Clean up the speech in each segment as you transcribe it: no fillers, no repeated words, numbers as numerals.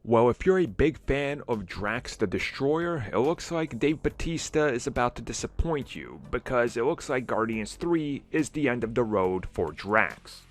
Well, if you're a big fan of Drax the Destroyer, it looks like Dave Bautista is about to disappoint you, because it looks like Guardians 3 is the end of the road for Drax.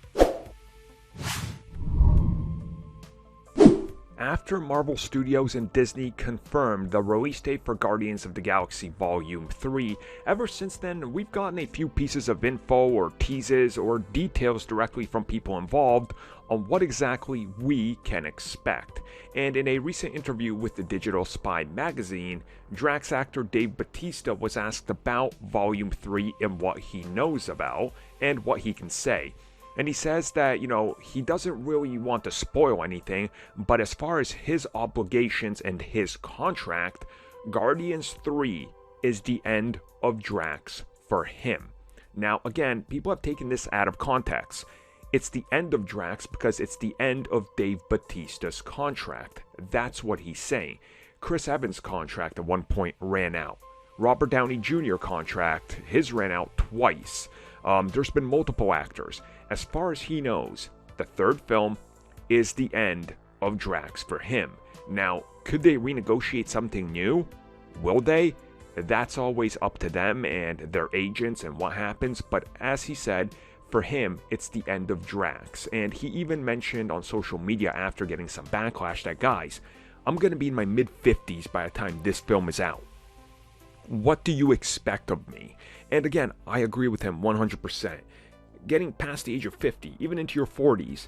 After Marvel Studios and Disney confirmed the release date for Guardians of the Galaxy Volume 3, ever since then we've gotten a few pieces of info or teases or details directly from people involved on what exactly we can expect. And in a recent interview with the Digital Spy magazine, Drax actor Dave Bautista was asked about Volume 3 and what he knows about and what he can say. And he says that, he doesn't really want to spoil anything, but as far as his obligations and his contract, Guardians 3 is the end of Drax for him. Now, again, people have taken this out of context. It's the end of Drax because it's the end of Dave Bautista's contract. That's what he's saying. Chris Evans' contract at one point ran out. Robert Downey Jr. contract, his ran out twice. There's been multiple actors. As far as he knows, the third film is the end of Drax for him. Now, could they renegotiate something new? Will they? That's always up to them and their agents and what happens, but as he said, for him, it's the end of Drax. And he even mentioned on social media after getting some backlash that, guys, I'm going to be in my mid-50s by the time this film is out. What do you expect of me? And again, I agree with him 100%. Getting past the age of 50, even into your 40s,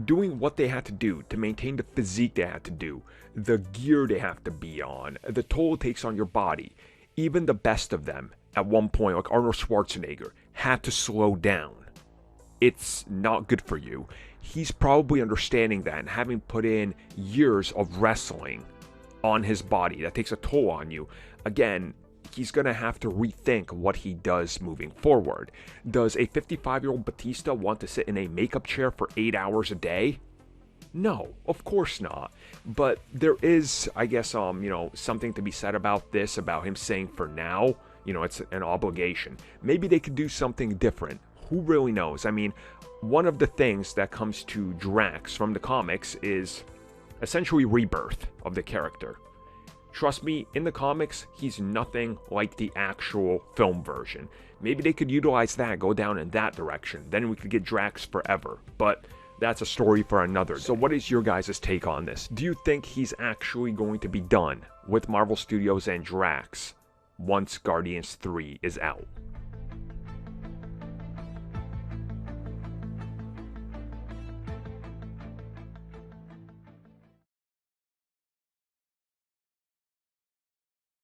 doing what they had to do to maintain the physique they had to do, the gear they have to be on, the toll it takes on your body, even the best of them, at one point, like Arnold Schwarzenegger, had to slow down. It's not good for you. He's probably understanding that and having put in years of wrestling on his body, that takes a toll on you. Again, he's going to have to rethink what he does moving forward. Does a 55-year-old Bautista want to sit in a makeup chair for 8 hours a day? No, of course not. But there is, I guess, something to be said about this, about him saying for now, it's an obligation. Maybe they could do something different. Who really knows? I mean, one of the things that comes to Drax from the comics is essentially rebirth of the character. Trust me, in the comics, he's nothing like the actual film version. Maybe they could utilize that, go down in that direction. Then we could get Drax forever. But that's a story for another day. So what is your guys' take on this? Do you think he's actually going to be done with Marvel Studios and Drax once Guardians 3 is out?